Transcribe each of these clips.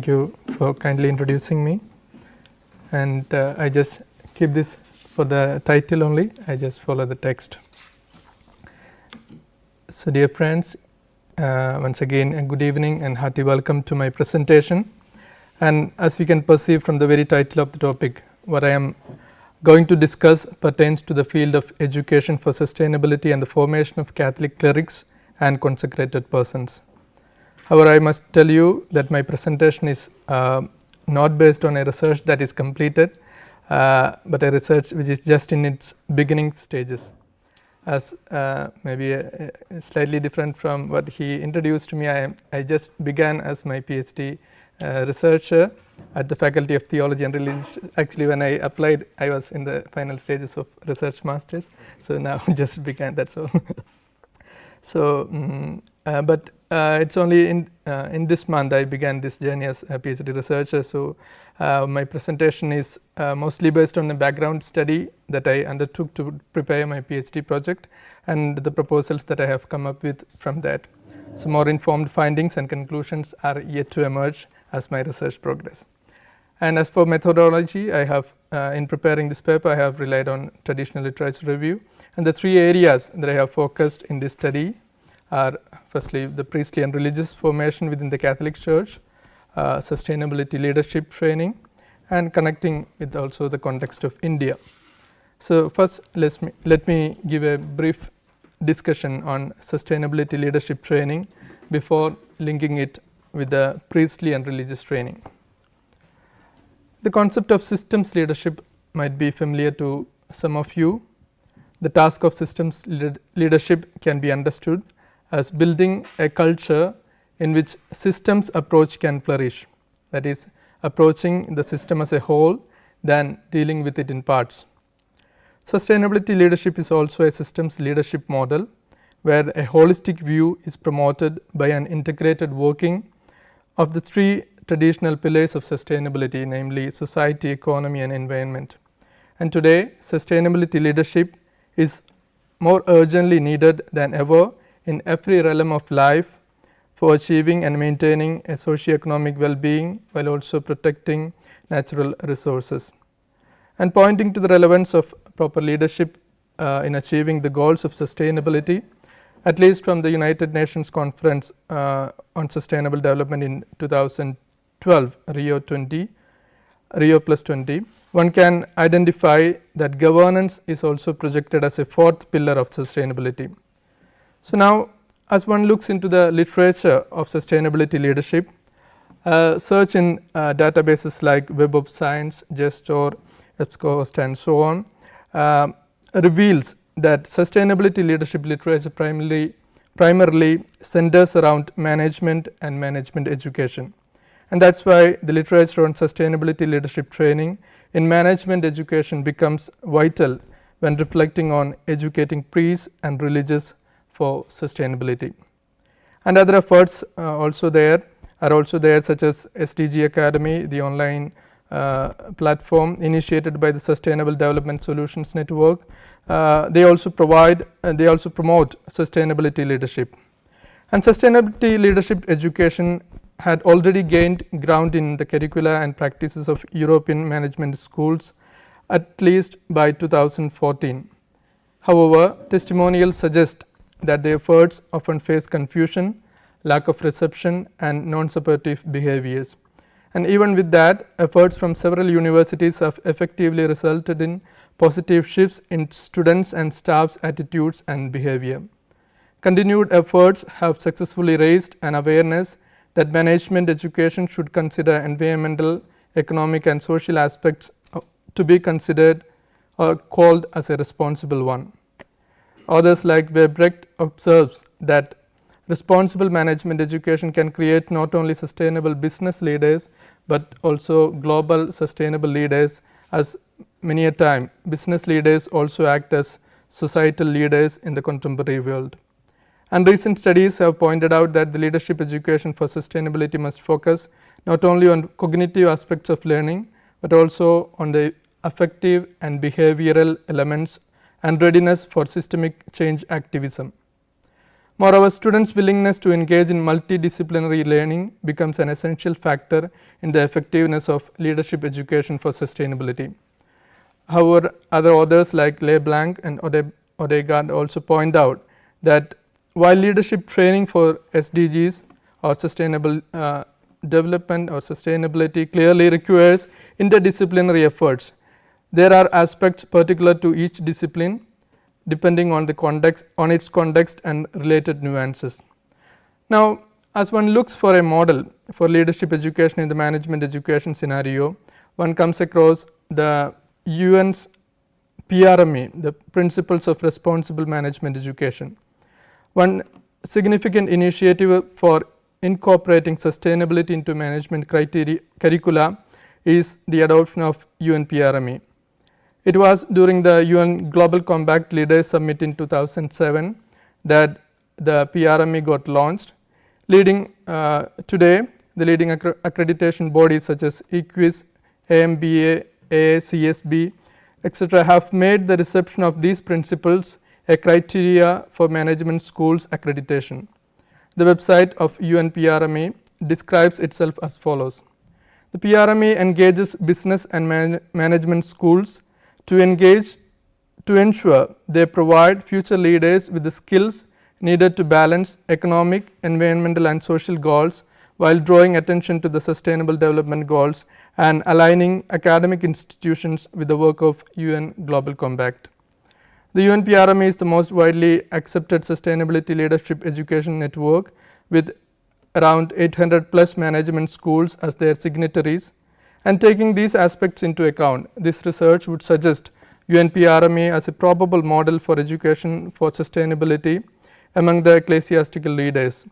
Thank you for kindly introducing me, and I just keep this for the title only. I just follow the text. So dear friends, once again a good evening and hearty welcome to my presentation. And as we can perceive from the very title of the topic, what I am going to discuss pertains to the field of education for sustainability and the formation of Catholic clerics and consecrated persons. However, I must tell you that my presentation is not based on a research that is completed, but a research which is just in its beginning stages. As maybe slightly different from what he introduced me, I just began as my PhD researcher at the Faculty of Theology and Religion. Actually, when I applied, I was in the final stages of Research Masters, so now just began, that's all. So, but it's only in this month I began this journey as a PhD researcher. So, my presentation is mostly based on a background study that I undertook to prepare my PhD project and the proposals that I have come up with from that. So, more informed findings and conclusions are yet to emerge as my research progress. And as for methodology, I have in preparing this paper, I have relied on traditional literature review, and the three areas that I have focused in this study are firstly the priestly and religious formation within the Catholic Church, sustainability leadership training, and connecting with also the context of India. So, first let me give a brief discussion on sustainability leadership training before linking it with the priestly and religious training. The concept of systems leadership might be familiar to some of you. The task of systems leadership can be understood as building a culture in which systems approach can flourish, that is, approaching the system as a whole than dealing with it in parts. Sustainability leadership is also a systems leadership model where a holistic view is promoted by an integrated working of the three traditional pillars of sustainability, namely society, economy, and environment. And today, sustainability leadership is more urgently needed than ever in every realm of life for achieving and maintaining a socio-economic well-being while also protecting natural resources. And pointing to the relevance of proper leadership in achieving the goals of sustainability, at least from the United Nations Conference on Sustainable Development in 2012, Rio plus 20, one can identify that governance is also projected as a fourth pillar of sustainability. So, now as one looks into the literature of sustainability leadership, search in databases like Web of Science, JSTOR, EBSCOhost, and so on, reveals that sustainability leadership literature primarily centers around management and management education. And that is why the literature on sustainability leadership training in management education becomes vital when reflecting on educating priests and religious for sustainability. And other efforts are also there such as SDG Academy, the online platform initiated by the Sustainable Development Solutions Network. They also promote sustainability leadership. And sustainability leadership education had already gained ground in the curricula and practices of European management schools at least by 2014. However, testimonials suggest that the efforts often face confusion, lack of reception, and non-supportive behaviors. And even with that, efforts from several universities have effectively resulted in positive shifts in students' and staff's attitudes and behavior. Continued efforts have successfully raised an awareness that management education should consider environmental, economic, and social aspects to be considered or called as a responsible one. Others like Webrecht observes that responsible management education can create not only sustainable business leaders, but also global sustainable leaders, as many a time business leaders also act as societal leaders in the contemporary world. And recent studies have pointed out that the leadership education for sustainability must focus not only on cognitive aspects of learning, but also on the affective and behavioral elements and readiness for systemic change activism. Moreover, students' willingness to engage in multidisciplinary learning becomes an essential factor in the effectiveness of leadership education for sustainability. However, other authors like LeBlanc and Odegaard also point out that while leadership training for SDGs or sustainable development or sustainability clearly requires interdisciplinary efforts, there are aspects particular to each discipline depending on its context and related nuances. Now, as one looks for a model for leadership education in the management education scenario, one comes across the UN's PRME, the Principles of Responsible Management Education. One significant initiative for incorporating sustainability into management curricula is the adoption of UN PRME. It was during the UN Global Compact Leaders Summit in 2007 that the PRME got launched. Today, the leading accreditation bodies such as EQUIS, AMBA, AACSB, etc. have made the reception of these principles a criteria for management schools accreditation. The website of UN PRME describes itself as follows. The PRME engages business and management schools to ensure they provide future leaders with the skills needed to balance economic, environmental and social goals while drawing attention to the sustainable development goals and aligning academic institutions with the work of UN Global Compact. The UN PRME is the most widely accepted sustainability leadership education network with around 800 plus management schools as their signatories, and taking these aspects into account, this research would suggest UN PRME as a probable model for education for sustainability among the ecclesiastical leaders.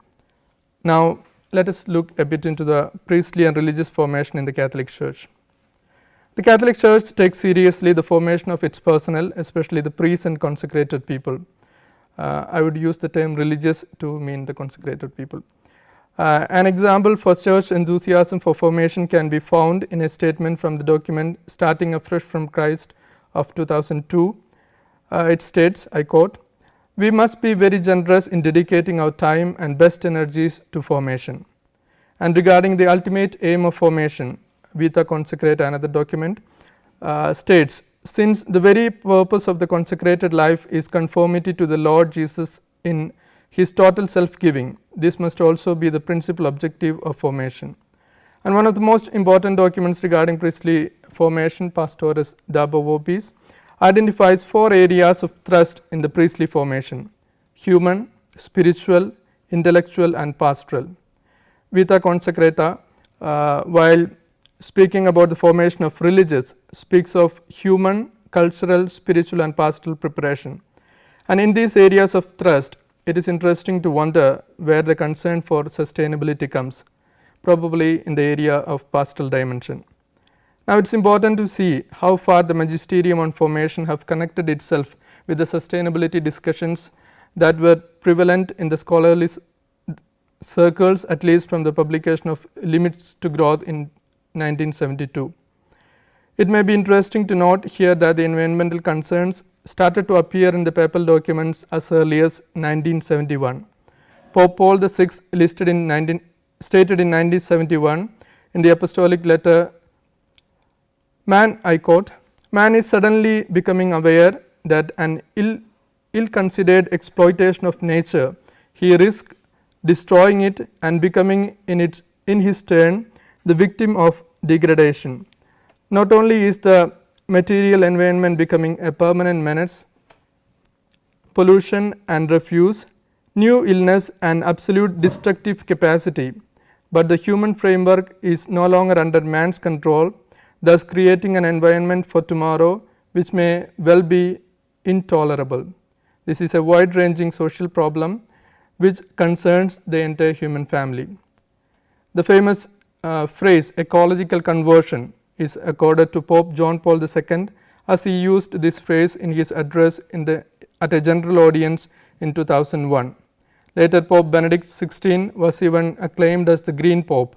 Now, let us look a bit into the priestly and religious formation in the Catholic Church. The Catholic Church takes seriously the formation of its personnel, especially the priests and consecrated people. I would use the term religious to mean the consecrated people. An example for church enthusiasm for formation can be found in a statement from the document Starting Afresh from Christ of 2002. It states, I quote, "We must be very generous in dedicating our time and best energies to formation." And regarding the ultimate aim of formation, Vita Consecrata, another document, states, "Since the very purpose of the consecrated life is conformity to the Lord Jesus in his total self-giving, this must also be the principal objective of formation." And one of the most important documents regarding priestly formation, Pastores Dabo Vobis, identifies 4 areas of thrust in the priestly formation: human, spiritual, intellectual and pastoral. Vita Consecrata, while speaking about the formation of religious, speaks of human, cultural, spiritual and pastoral preparation. And in these areas of thrust, it is interesting to wonder where the concern for sustainability comes, probably in the area of pastoral dimension. Now, it is important to see how far the magisterium on formation have connected itself with the sustainability discussions that were prevalent in the scholarly circles, at least from the publication of Limits to Growth in 1972. It may be interesting to note here that the environmental concerns started to appear in the papal documents as early as 1971. Pope Paul VI stated in 1971 in the apostolic letter, "Man," I quote, "man is suddenly becoming aware that an ill-considered exploitation of nature, he risks destroying it and becoming in his turn the victim of degradation. Not only is the material environment becoming a permanent menace, pollution and refuse, new illness and absolute destructive capacity, but the human framework is no longer under man's control, thus creating an environment for tomorrow which may well be intolerable. This is a wide-ranging social problem which concerns the entire human family." The famous phrase ecological conversion is accorded to Pope John Paul II, as he used this phrase in his address at a general audience in 2001. Later, Pope Benedict XVI was even acclaimed as the Green Pope.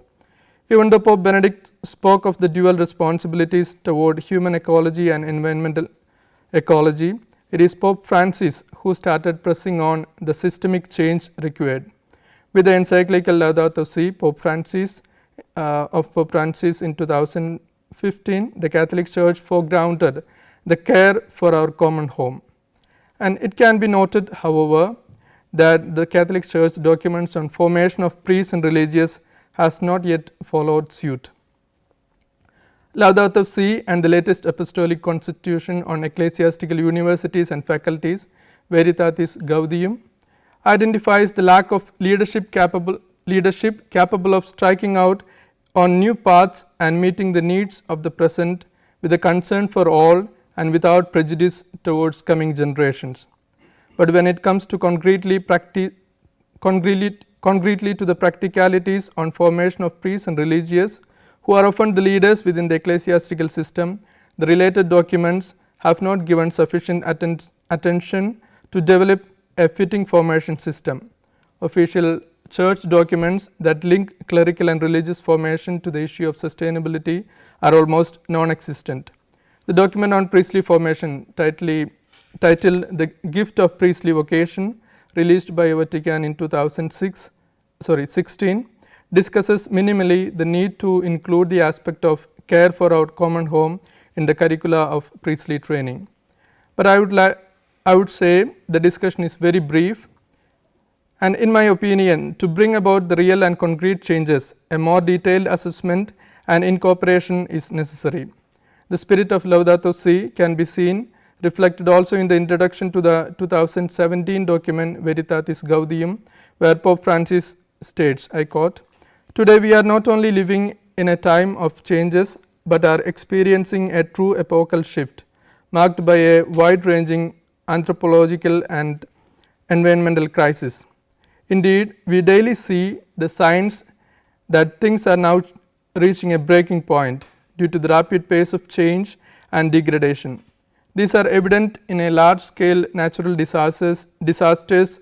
Even though Pope Benedict spoke of the dual responsibilities toward human ecology and environmental ecology, It is Pope Francis who started pressing on the systemic change required. With the encyclical Laudato Si, Pope Francis in 2015, the Catholic Church foregrounded the care for our common home. And it can be noted, however, that the Catholic Church documents on formation of priests and religious has not yet followed suit. Laudato Si and the latest apostolic constitution on ecclesiastical universities and faculties, Veritatis Gaudium, identifies the lack of leadership capable of striking out on new paths and meeting the needs of the present with a concern for all and without prejudice towards coming generations. But when it comes to concretely to the practicalities on formation of priests and religious, who are often the leaders within the ecclesiastical system, the related documents have not given sufficient attention to develop a fitting formation system. Official church documents that link clerical and religious formation to the issue of sustainability are almost non-existent. The document on priestly formation, titled The Gift of Priestly Vocation, released by Vatican in 2016, discusses minimally the need to include the aspect of care for our common home in the curricula of priestly training. But I would say the discussion is very brief, and in my opinion, to bring about the real and concrete changes, a more detailed assessment and incorporation is necessary. The spirit of Laudato Si can be seen reflected also in the introduction to the 2017 document Veritatis Gaudium, where Pope Francis states, I quote, "Today we are not only living in a time of changes, but are experiencing a true epochal shift, marked by a wide-ranging anthropological and environmental crisis. Indeed, we daily see the signs that things are now reaching a breaking point due to the rapid pace of change and degradation. These are evident in a large-scale natural disasters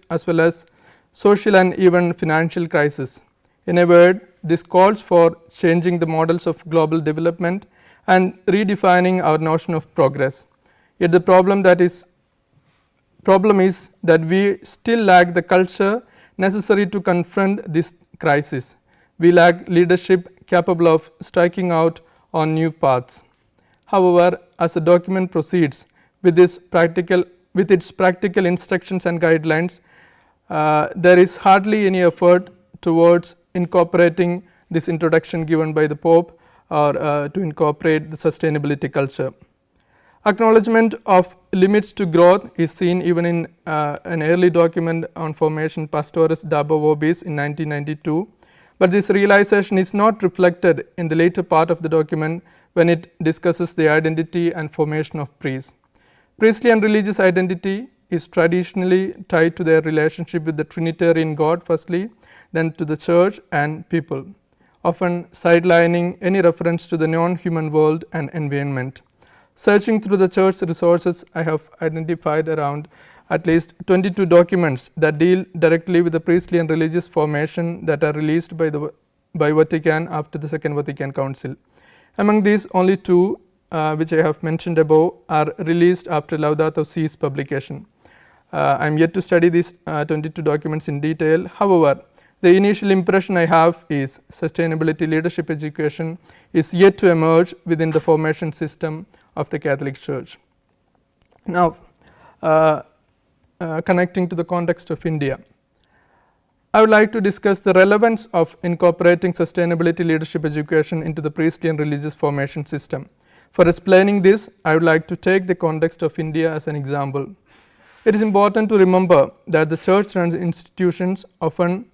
as well as social and even financial crisis. In a word, this calls for changing the models of global development and redefining our notion of progress. Yet the problem is that we still lack the culture necessary to confront this crisis. We lack leadership capable of striking out on new paths. However, as the document proceeds with its practical instructions and guidelines, there is hardly any effort towards incorporating this introduction given by the Pope or to incorporate the sustainability culture. Acknowledgement of limits to growth is seen even in an early document on formation, Pastoris Dabo Vobis, in 1992, but this realization is not reflected in the later part of the document when it discusses the identity and formation of priests. Priestly and religious identity is traditionally tied to their relationship with the Trinitarian God firstly, then to the church and people, often sidelining any reference to the non-human world and environment. Searching through the church resources, I have identified around at least 22 documents that deal directly with the priestly and religious formation that are released by Vatican after the Second Vatican Council. Among these, only two, which I have mentioned above, are released after Laudato Si's publication. I am yet to study these 22 documents in detail. However, the initial impression I have is sustainability leadership education is yet to emerge within the formation system of the Catholic Church. Now, connecting to the context of India, I would like to discuss the relevance of incorporating sustainability leadership education into the priestly and religious formation system. For explaining this, I would like to take the context of India as an example. It is important to remember that the church-run institutions, often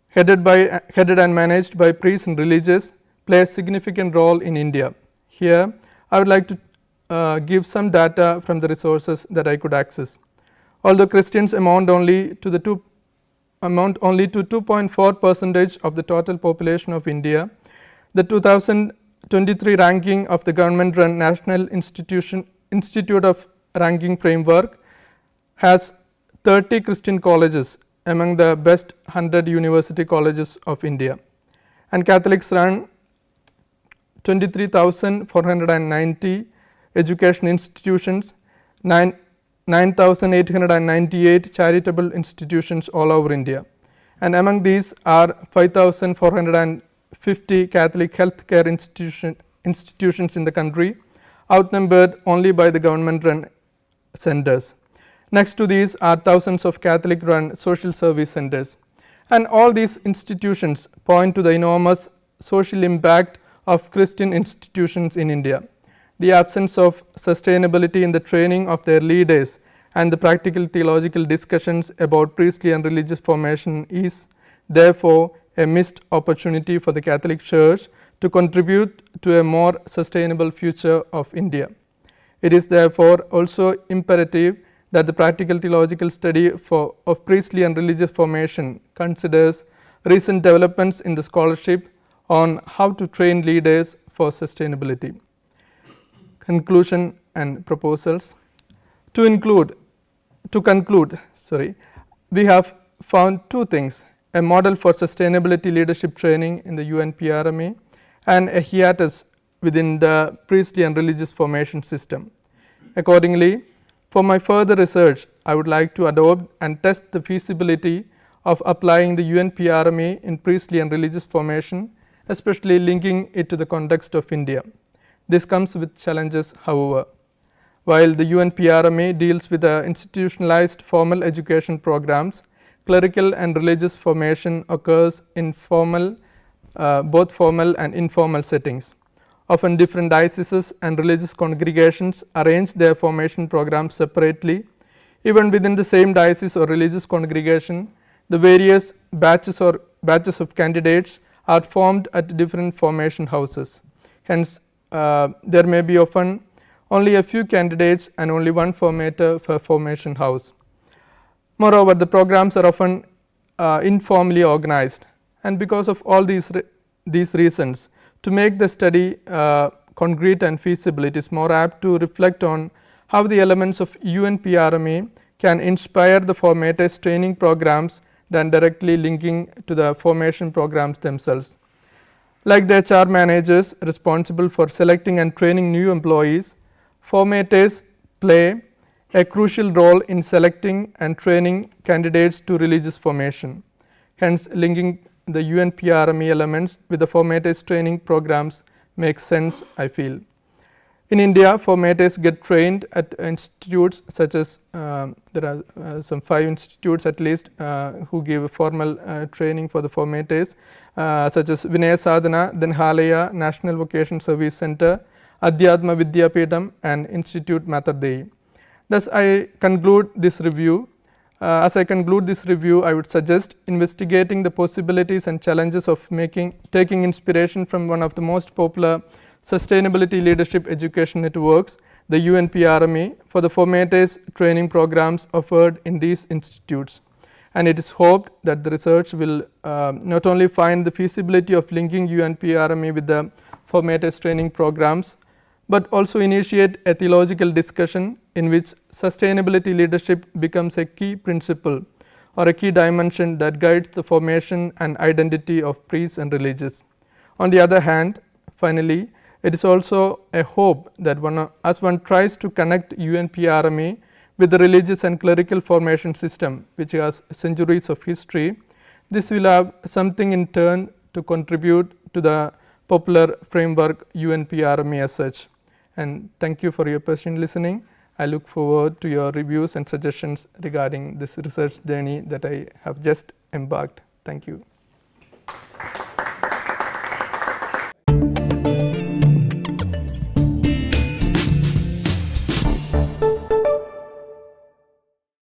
headed and managed by priests and religious, play a significant role in India. Here, I would like to give some data from the resources that I could access. Although Christians amount only to 2.4% of the total population of India, the 2023 ranking of the government-run National Institute of Ranking Framework has 30 Christian colleges among the best 100 university colleges of India, and Catholics run 23,490 education institutions, 9,898 charitable institutions all over India, and among these are 5,450 Catholic healthcare institutions in the country, outnumbered only by the government-run centers. Next to these are thousands of Catholic-run social service centers. And all these institutions point to the enormous social impact of Christian institutions in India. The absence of sustainability in the training of their leaders and the practical theological discussions about priestly and religious formation is therefore a missed opportunity for the Catholic Church to contribute to a more sustainable future of India. It is therefore also imperative that the practical theological study of priestly and religious formation considers recent developments in the scholarship on how to train leaders for sustainability. Conclusion and proposals. To conclude, we have found two things: a model for sustainability leadership training in the UNPRMA and a hiatus within the priestly and religious formation system. Accordingly, for my further research, I would like to adopt and test the feasibility of applying the UNPRMA in priestly and religious formation, especially linking it to the context of India. This comes with challenges, however. While the UNPRMA deals with the institutionalized formal education programs, clerical and religious formation occurs in both formal and informal settings. Often different dioceses and religious congregations arrange their formation programs separately. Even within the same diocese or religious congregation, the various batches of candidates are formed at different formation houses. Hence, there may be often only a few candidates and only one formator per formation house. Moreover, the programs are often informally organized, and because of all these reasons, to make the study concrete and feasible, it is more apt to reflect on how the elements of UNPRMA can inspire the formators' training programs than directly linking to the formation programs themselves. Like the HR managers responsible for selecting and training new employees, formators play a crucial role in selecting and training candidates to religious formation. Hence, linking the UNPRMA elements with the formators training programs makes sense, I feel. In India, formators get trained at institutes such as there are some 5 institutes at least who give formal training for the formators, such as Vinaya Sadhana, Dhanhalaya, National Vocation Service Center, Adhyatma Vidyapeetham and Institute Mater Dei. Thus, I conclude this review. As I conclude this review, I would suggest investigating the possibilities and challenges of taking inspiration from one of the most popular sustainability leadership education networks, the UNPRMA, for the formators training programs offered in these institutes. And it is hoped that the research will not only find the feasibility of linking UNPRMA with the formators training programs, but also initiate a theological discussion in which sustainability leadership becomes a key principle or a key dimension that guides the formation and identity of priests and religious. On the other hand, finally, it is also a hope that as one tries to connect UNPRMA with the religious and clerical formation system, which has centuries of history, this will have something in turn to contribute to the popular framework UNPRMA as such. And thank you for your patient listening. I look forward to your reviews and suggestions regarding this research journey that I have just embarked. Thank you.